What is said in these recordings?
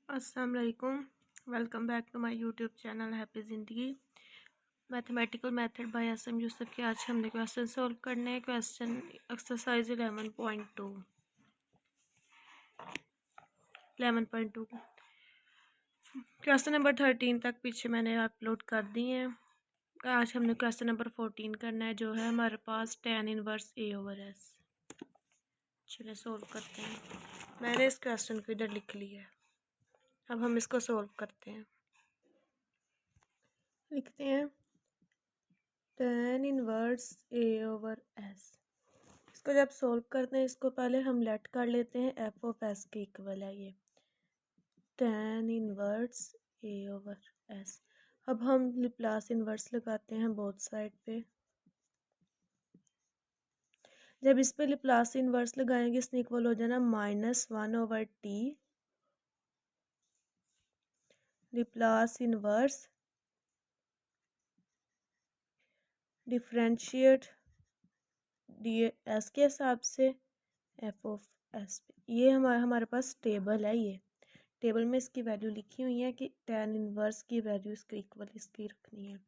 अस्सलाम वालेकुम। Welcome back to my YouTube channel happy Zindagi mathematical method by SM Yusuf के। आज हमने क्वेश्चन सॉल्व करने हैं। क्वेश्चन एक्सरसाइज 11.2 क्वेश्चन नंबर 13 तक पीछे मैंने अपलोड कर दिए हैं। आज हमने क्वेश्चन नंबर 14 करना है, जो है हमारे पास tan इनवर्स A/S। चलिए सॉल्व करते हैं। मैंने इस क्वेश्चन को इधर लिख लिया है। अब हम इसको सॉल्व करते हैं। लिखते हैं tan इनवर्स A/S। इसको जब सॉल्व करते हैं, इसको पहले हम लेट कर लेते हैं f(s) के इक्वल है ये tan इनवर्स A/S। अब हम लाप्लास इनवर्स लगाते हैं बोथ साइड पे। जब इस पे लाप्लास इनवर्स लगाएंगे, इसने इक्वल हो जाना -1/t Laplace inverse differentiate ds के हिसाब से f(s) ये हमारे पास टेबल है। ये टेबल में इसकी वैल्यू लिखी हुई है कि tan इनवर्स की वैल्यू इसके इक्वल इसकी रखनी है।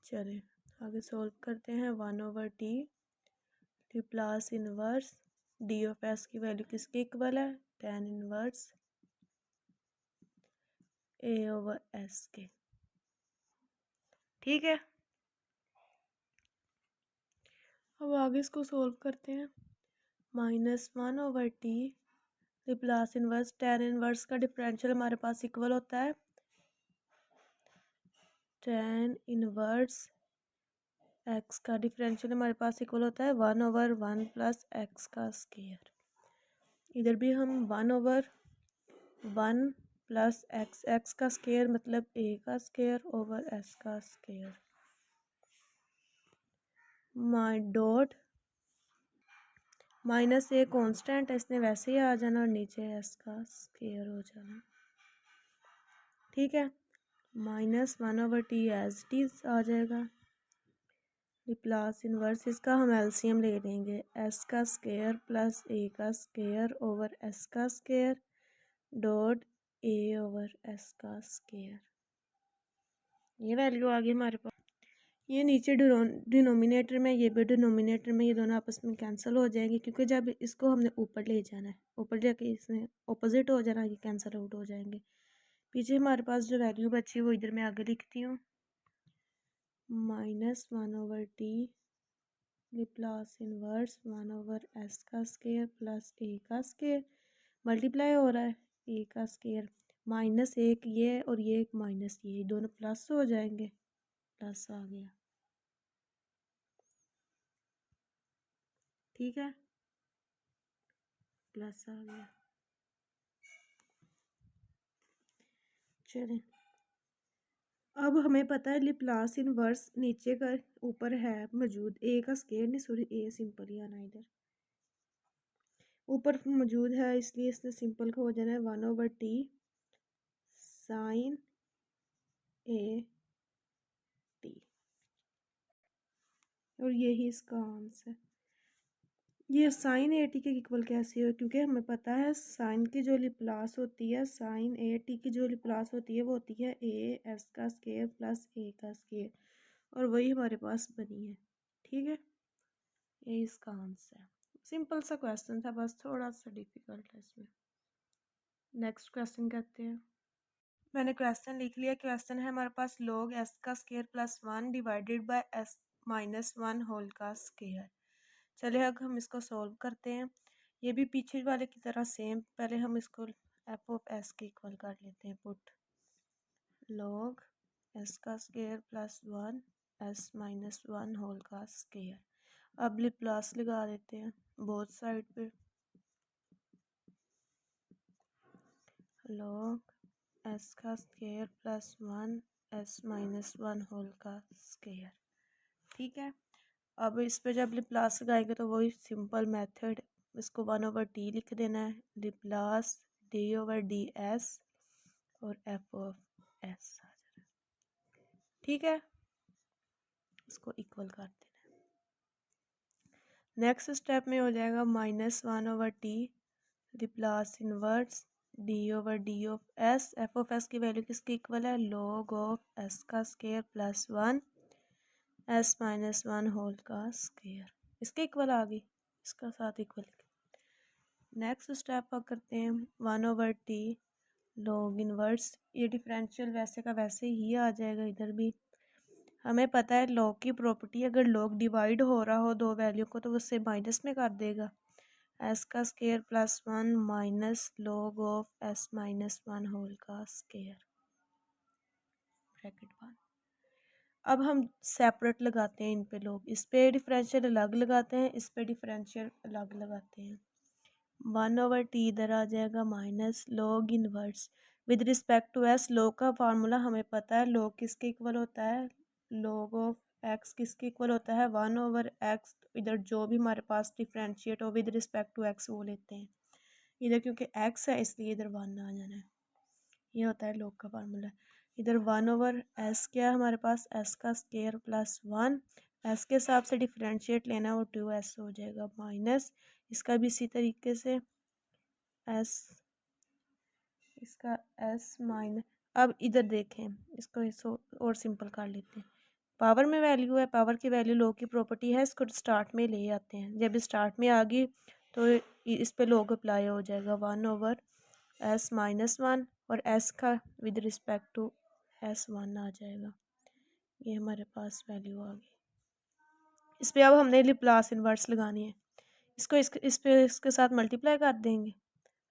चले आगे सॉल्व करते हैं। 1/t लाप्लास इनवर्स ds की वैल्यू किसके इक्वल है? tan इनवर्स A/s के। ठीक है, अब आगे इसको सॉल्व करते हैं। -1/t Laplace inverse tan inverse का डिफरेंशियल हमारे पास इक्वल होता है tan इनवर्स x का डिफरेंशियल हमारे पास इक्वल होता है 1/1 + x का स्क्वायर। इधर भी हम 1/1 + x का स्क्वायर मतलब a का स्क्वायर ओवर s का square my dot -a constant है, इसने वैसे ही आ जाना और नीचे s का स्क्वायर हो जाना। ठीक है, -1/t एज इट इज आ जाएगा। लाप्लास इनवर्स इसका हम एलसीएम ले लेंगे, s का स्क्वायर प्लस a का स्क्वायर ओवर s का स्क्वायर डॉट a/s का स्क्वायर। ये वैल्यू आ गई हमारे पास। ये नीचे डिनोमिनेटर में, ये भी डिनोमिनेटर में, ये दोनों आपस में कैंसिल हो जाएंगे, क्योंकि जब इसको हमने ऊपर ले जाना है, ऊपर जाके इसने ऑपोजिट हो जाना, ये कैंसिल आउट हो जाएंगे। पीछे हमारे पास जो वैल्यू बची वो इधर मैं आगे लिखती हूँ। -1/t लाप्लास इनवर्स 1/s का स्क्वायर प्लस a का स्क्वायर मल्टीप्लाई हो रहा है a का स्क्वायर -1 ये और ये एक माइनस ये दोनों प्लस हो जाएंगे। प्लस आ गया। ठीक है, प्लस आ गया। चलें, अब हमें पता है लाप्लास इनवर्स नीचे का ऊपर है मौजूद, a का स्क्वायर नहीं, सॉरी a सिंपल ही आना इधर ऊपर मौजूद है, इसलिए इसने सिंपल का हो जाना है 1/t साइन a t, और यही इसका आंसर। ये साइन ए टी के इक्वल कैसे हो? क्योंकि हमें पता है साइन की जो लाप्लास होती है, साइन ए टी की जो लाप्लास होती है वो होती है ए एस का स्क्वायर प्लस ए का स्क्वायर, और वही हमारे पास बनी है। ठीक है, ये इसका आंसर है। सिंपल सा क्वेश्चन था, बस थोड़ा सा डिफिकल्ट है इसमें। नेक्स्ट क्वेश्चन करते हैं। मैंने क्वेश्चन लिख लिया। क्वेश्चन है हमारे पास log s का square plus 1 divided by s -1 whole का स्क्वायर। चलिए अब हम इसको सॉल्व करते हैं। ये भी पीछे वाले की तरह सेम, पहले हम इसको f(s) के इक्वल कर लेते हैं। पुट log s का स्क्वायर प्लस 1 s -1 होल का स्क्वायर। अब लाप्लास लगा देते हैं बोथ साइड पे। log s का स्क्वायर प्लस 1 s -1 होल का स्क्वायर। ठीक है, अब इस पे जब लाप्लास लगाएंगे तो वही सिंपल मेथड, इसको 1/t लिख देना है, लाप्लास d/ds और f(s) आ जाना। ठीक है, इसको इक्वल कर देना है। नेक्स्ट स्टेप में हो जाएगा -1/t Laplace inverse d/d(f)(s)। f(s) की वैल्यू किसकी इक्वल है, log ऑफ s का square plus 1 s minus 1 whole का स्केयर, इसके इक्वल आ गई, इसका साथ इक्वल। नेक्स्ट स्टेप आप करते हैं 1/t log इनवर्स। ये डिफरेंशियल वैसे का वैसे ही आ जाएगा, इधर भी हमें पता है log की प्रॉपर्टी, अगर log डिवाइड हो रहा हो दो वैल्यू को तो उससे माइनस में कर देगा, s का square plus 1 minus log of s minus 1 whole का स्केयर ब्रैकेट 1। अब हम सेपरेट लगाते हैं इन पे log, इस पे डिफरेंशियल अलग लगाते हैं, इस पे डिफरेंशियल अलग लगाते हैं। 1/t इधर आ जाएगा minus log inverse with respect to s। log का फार्मूला हमें पता है, log किसके इक्वल होता है, log ऑफ x किसके इक्वल होता है 1/x। इधर जो भी हमारे पास डिफरेंशिएट हो विद रिस्पेक्ट टू x वो लेते हैं, इधर क्योंकि x है इसलिए इधर 1 आ जाना है, ये होता है log का फार्मूला। इधर 1/s क्या है हमारे पास, s का स्केयर प्लस 1, s के हिसाब से डिफरेंशिएट लेना वो 2s हो जाएगा माइनस, इसका भी इसी तरीके से s, इसका s माइनस। अब इधर देखें, इसको और सिंपल कर लेते हैं, पावर में वैल्यू है, पावर की वैल्यू log की प्रॉपर्टी है, इसको स्टार्ट में ले आते हैं, जब स्टार्ट में आ गई तो इस पे log अप्लाई हो जाएगा 1/s माइनस 1 और s का विद रिस्पेक्ट टू s 1 आ जाएगा, ये हमारे पास वैल्यू आ गई। इस पे अब हमने लाप्लास इन्वर्स लगानी है, इसको इसके साथ मल्टीप्लाई कर देंगे,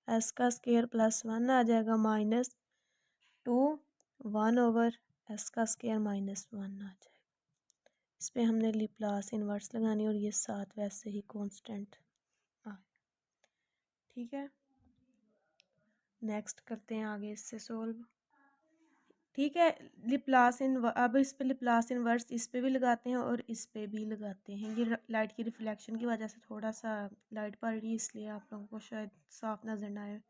s का स्केयर प्लस 1 आ जाएगा माइनस 2 1/s का स्केयर माइनस 1 आ जाएगा। इस पे हमने लाप्लास इन्वर्स लगानी और ये साथ वैसे ही कांस्टेंट आ, ठीक है। नेक्स्ट करते हैं आगे इससे सोल्व, ठीक है। अब इस पे लाप्लास इन्वर्स इस पे भी लगाते हैं और इस पे भी लगाते हैं, ये लाइट की रिफ्लेक्शन की वजह से थोड़ा सा लाइट पड़ रही है इसलिए आप लोगों को शायद साफ नजर ना आए।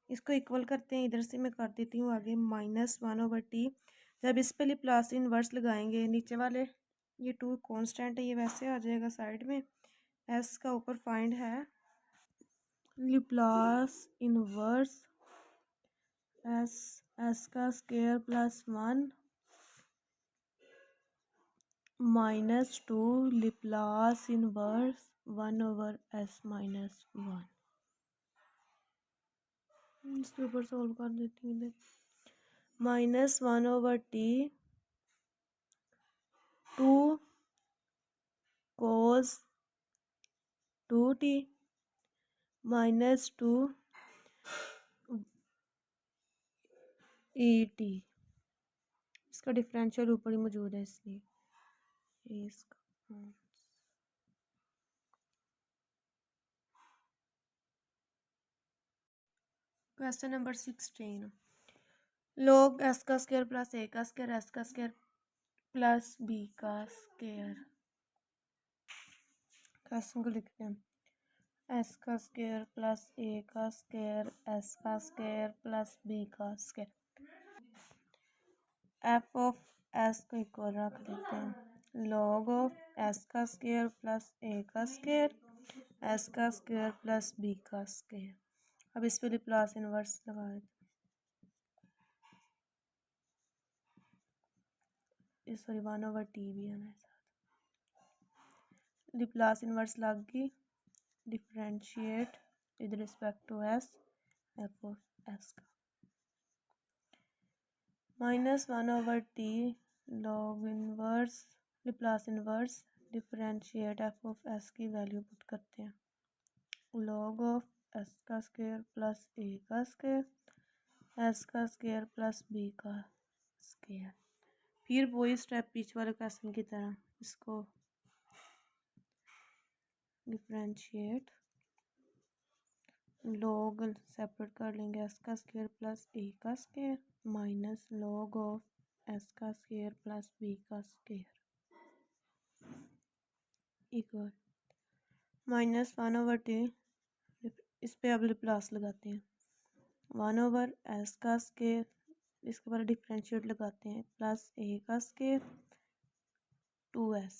इसको इक्वल करते हैं, इधर से मैं कर देती हूँ आगे -1/t। जब इस पे लाप्लास इन्वर्स लगाएंगे, नीचे वाले ये 2 कांस्टेंट है ये वैसे आ जाएगा साइड में, s का ऊपर फाइंड है लाप्लास इन्वर्स s का square plus 1 minus 2 Laplace inverse 1/s minus 1। इसके ऊपर सोल्व कर देती हूँ, इधर -1/t 2 cos 2t minus 2 et, इसका डिफरेंशियल ऊपर ही मौजूद है इसलिए ये इसका। क्वेश्चन नंबर 16, log s का स्क्वायर प्लस a का स्क्वायर s का स्क्वायर प्लस b का स्क्वायर। क्वेश्चन को लिखते हैं s का स्क्वायर प्लस a का स्क्वायर s का स्क्वायर प्लस b का स्क्वायर, f ऑफ s को इक्वल रख देते हैं log ऑफ s का स्क्वायर प्लस a का स्क्वायर s का स्क्वायर प्लस b का स्क्वायर। अब इस पे लाप्लास इन्वर्स लगा देते हैं, सॉरी 1/t भी आना है साथ, लाप्लास इन्वर्स लग गई, differentiate with respect to s f of s का -1/t log inverse Laplace inverse differentiate f of s की वैल्यू पुट करते हैं, log ऑफ s का स्क्वायर प्लस a का स्क्वायर s का स्क्वायर प्लस b का स्क्वायर। फिर वही स्टेप पीछे वाले क्वेश्चन की तरह इसको डिफरेंशिएट, log सेपरेट कर लेंगे s का स्क्वायर प्लस a का square minus log of s का स्क्वायर प्लस b का स्क्वायर इक्वल -1/t। इस पे अब लाप्लास लगाते हैं 1/s का स्क्वायर, इसके बाद डिफरेंशिएट लगाते हैं प्लस a का स्क्वायर 2s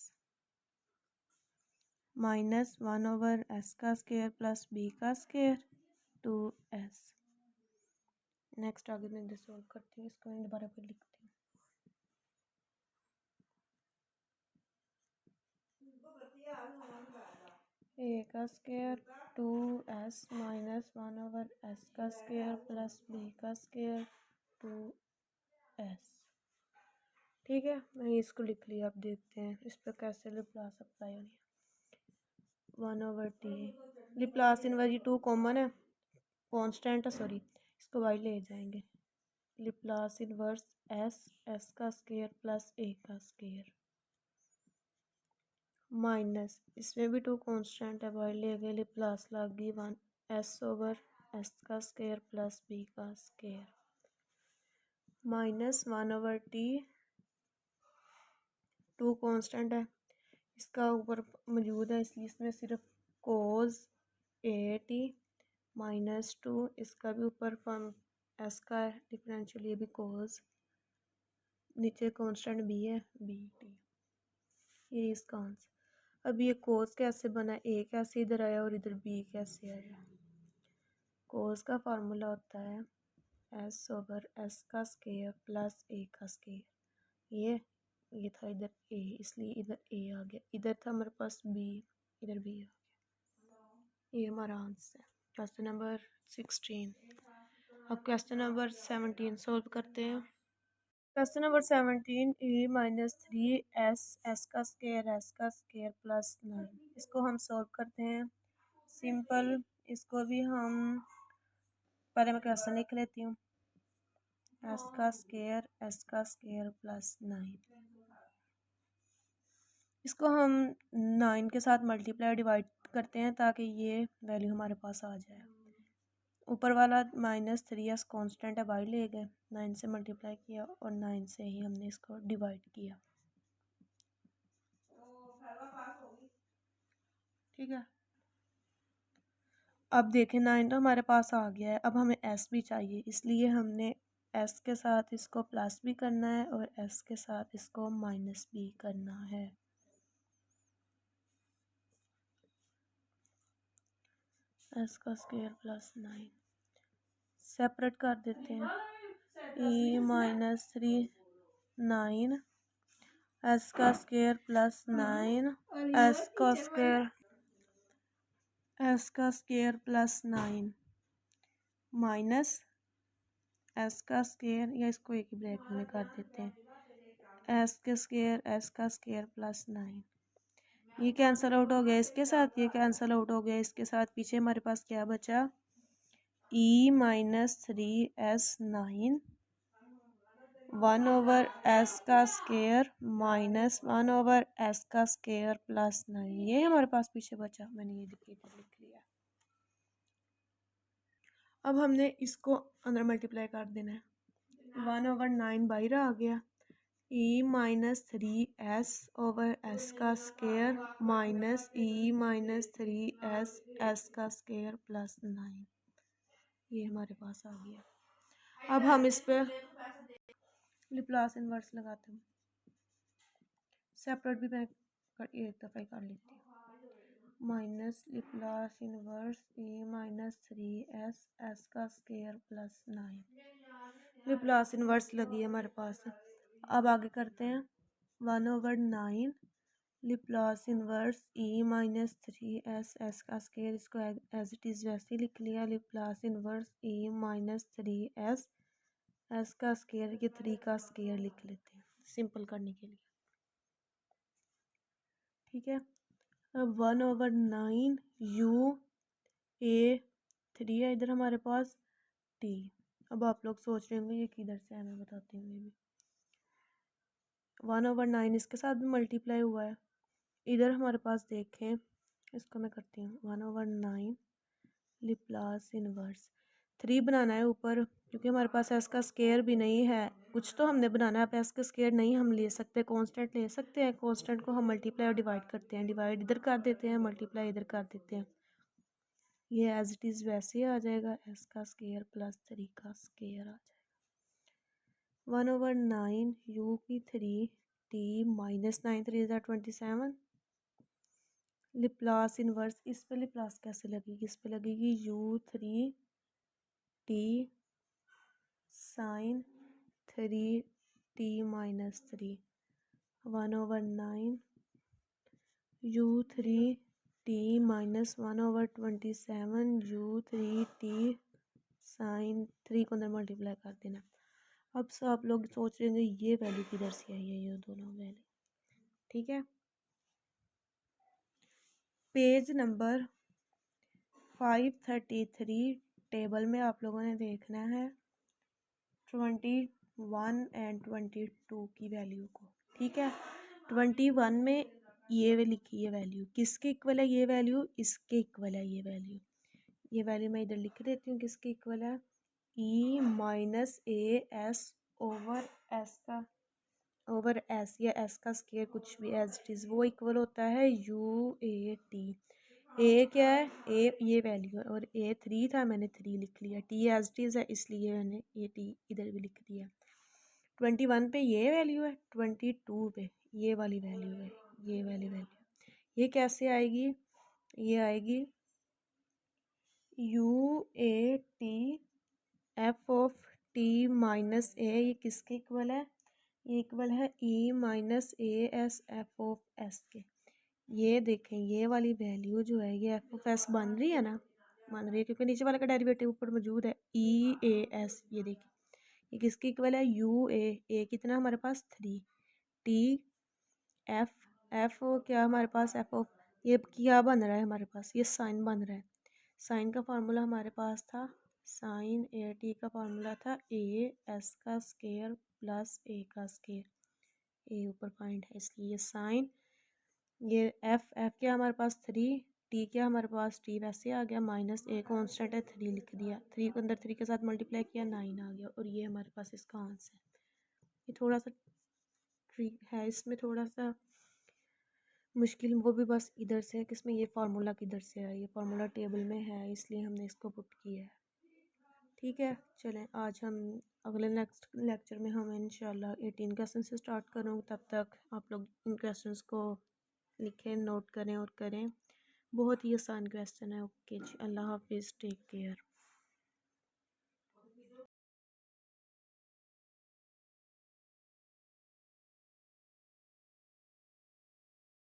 माइनस 1/s का स्क्वायर प्लस b का स्क्वायर 2s नेक्स्ट आगे मैं इधर सॉल्व करती हूँ, इसको मैं दोबारा फिर लिखती हूँ। ए का स्क्वायर 2s माइनस 1/s का स्क्वायर प्लस b का स्क्वायर 2s। ठीक है, मैंने इसको लिख लिया। अब देखते हैं इस पर कैसे लिप्लास अप्लाई होनी है। 1/t लिप्लास इनवर्स, ये 2 कॉमन है, कांस्टेंट है, सॉरी, इसको y ले जाएंगे। लिप्लास इनवर्स s का स्क्वायर प्लस a का स्क्वायर माइनस, इसमें भी 2 कांस्टेंट है, y ले गए, लिप्लास लग गई 1s/s का स्क्वायर प्लस b का स्क्वायर माइनस 1/t, 2 कांस्टेंट है, इसका ऊपर मौजूद है इसलिए इसमें सिर्फ कोस AT माइनस 2, इसका भी ऊपर फॉर्म s का है डिफरेंशियल, ये भी कोस, नीचे कांस्टेंट b है BT, ये इसका आंसर। अब ये कोस कैसे बना, a कैसे इधर आया और इधर b कैसे आया। कोस का फार्मूला होता है s/s का स्क्वायर प्लस a का स्क्वायर, ये था इधर a, इसलिए इधर a आ गया, इधर था हमारे पास b, इधर b आ गया। ये हमारा आंसर है क्वेश्चन नंबर 16। अब क्वेश्चन नंबर 17 सोल्व करते हैं। Question number 17, e minus 3s s का स्क्वायर प्लस 9, इसको हम सोल्व करते हैं। सिंपल, इसको भी हम पहले मैं क्वेश्चन लिख लेती हूँ। s का स्क्वायर प्लस 9, इसको हम 9 के साथ मल्टीप्लाई डिवाइड करते हैं ताकि ये वैल्यू हमारे पास आ जाए। ऊपर वाला -3s कांस्टेंट है, बाई ले गए, 9 से मल्टीप्लाई किया और 9 से ही हमने इसको डिवाइड किया। ठीक है, अब देखें 9 तो हमारे पास आ गया है, अब हमें s भी चाहिए, इसलिए हमने s के साथ इसको प्लस भी करना है और s के साथ इसको माइनस भी करना है। s का स्क्वायर प्लस 9 सेपरेट कर देते हैं। e माइनस 3 9 s का स्क्वायर प्लस 9 s का स्क्वायर प्लस 9 माइनस s का स्क्वायर, या इसको एक ही ब्रैकेट में कर देते हैं, s का स्क्वायर प्लस 9, ये कैंसिल आउट हो गया इसके साथ, ये कैंसिल आउट हो गया इसके साथ, पीछे हमारे पास क्या बचा, e माइनस 3s9 1/s का स्क्वायर माइनस 1/s का स्क्वायर प्लस 9, ये हमारे पास पीछे बचा, मैंने ये लिख लिया। अब हमने इसको अंदर मल्टीप्लाई कर देना है, 1/9 बाहर आ गया, e माइनस 3s/s का square minus e minus 3s का स्क्वायर प्लस 9, ये हमारे पास आ गया। अब हम इस पे लिप्लास इनवर्स लगाते हैं, सेपरेट भी मैं एक दफ़ा ही कर लेती हूँ। Minus Laplace inverse e minus 3s का स्क्वायर प्लस 9, लिप्लास इनवर्स लगी है हमारे पास। अब आगे करते हैं 1/9 लिप्लास इनवर्स e माइनस 3s का स्क्वायर, इसको एज इट इज़ वैसे ही लिख लिया, लिप्लास इनवर्स e माइनस 3s का स्क्वायर, ये 3 का स्क्वायर लिख लेते हैं सिंपल करने के लिए। ठीक है, अब 1/9 u a 3 है इधर हमारे पास t। अब आप लोग सोच रहे होंगे ये किधर से है, मैं बताती हूँ। ये भी 1/9 इसके साथ भी मल्टीप्लाई हुआ है, इधर हमारे पास देखें, इसको मैं करती हूँ 1/9 लिप्लास इनवर्स 3 बनाना है ऊपर, क्योंकि हमारे पास s का स्क्वायर भी नहीं है, कुछ तो हमने बनाना है। अब s का स्क्वायर नहीं हम ले सकते, कांस्टेंट ले सकते हैं, कांस्टेंट को हम मल्टीप्लाई और डिवाइड करते हैं, डिवाइड इधर कर देते हैं, मल्टीप्लाई इधर कर देते हैं, ये एज इट इज़ वैसे ही आ जाएगा, s का स्क्वायर प्लस 3 का स्क्वायर आ जाएगा। 1/9 u की 3 t माइनस 9 3 ज़ा 27, लिप्लास इनवर्स, इस पे लिप्लास कैसे लगेगी, इस पे लगेगी u 3 t sign 3t-3 1/9 u3t-1/27 u3t sign 3 को अंदर मल्टीप्लाई कर देना। अब आप लोग सोच रहे होंगे ये वैल्यू किधर से आई है, ये दोनों वैल्यू। ठीक है, पेज नंबर 533 टेबल में आप लोगों ने देखना है 21 एंड 22 की वैल्यू को। ठीक है, 21 में ये लिखी है वैल्यू, किसके इक्वल है ये वैल्यू, इसके इक्वल है ये वैल्यू। ये वैल्यू मैं इधर लिख देती हूँ किसके इक्वल है, e minus a s over s का ओवर एस या एस का स्केयर कुछ भी एज इट इज़, वो इक्वल होता है यू ए टी। ए क्या है, ए ये वैल्यू है और ए 3 था, मैंने 3 लिख लिया। टी एज इट इज़ है इसलिए मैंने ए टी इधर भी लिख दिया। 21 पे ये वैल्यू है, 22 पे ये वाली वैल्यू है, ये वाली वैल्यू। ये कैसे आएगी, ये आएगी u a t f of t minus a, ये किसके इक्वल है, ये इक्वल है e minus a s f of s के। ये देखें ये वाली वैल्यू जो है ये एफ ऑफ एस बन रही है ना, बन रही है क्योंकि नीचे वाले का डेरिवेटिव ऊपर मौजूद है ई ए एस। ये देखिए ये किसके इक्वल है, यू ए कितना हमारे पास 3 टी एफ एफ क्या हमारे पास एफ ऑफ, ये क्या बन रहा है हमारे पास, ये साइन बन रहा है। साइन का फार्मूला हमारे पास था, साइन ए टी का फार्मूला था ए एस का स्केयर प्लस ए का स्केयर, ए ऊपर पॉइंट है इसलिए साइन, ये एफ क्या हमारे पास 3, टी क्या हमारे पास टी वैसे आ गया, माइनस ए कॉन्स्टेंट है 3 लिख दिया, 3 को अंदर 3 के साथ मल्टीप्लाई किया 9 आ गया और ये हमारे पास इसका आंसर। ये थोड़ा सा ट्रिक है, इसमें थोड़ा सा मुश्किल वो भी बस इधर से है कि इसमें ये फार्मूला किधर से है, ये फार्मूला टेबल में है इसलिए हमने इसको पुट किया है। ठीक है, चलें आज हम अगले नेक्स्ट लेक्चर में हम इंशाल्लाह 18 क्वेश्चन से स्टार्ट करूँ। तब तक आप लोग इन क्वेश्चंस को लिखें, नोट करें और करें, बहुत ही आसान क्वेश्चन है। ओके जी, अल्लाह हाफिज़, टेक केयर।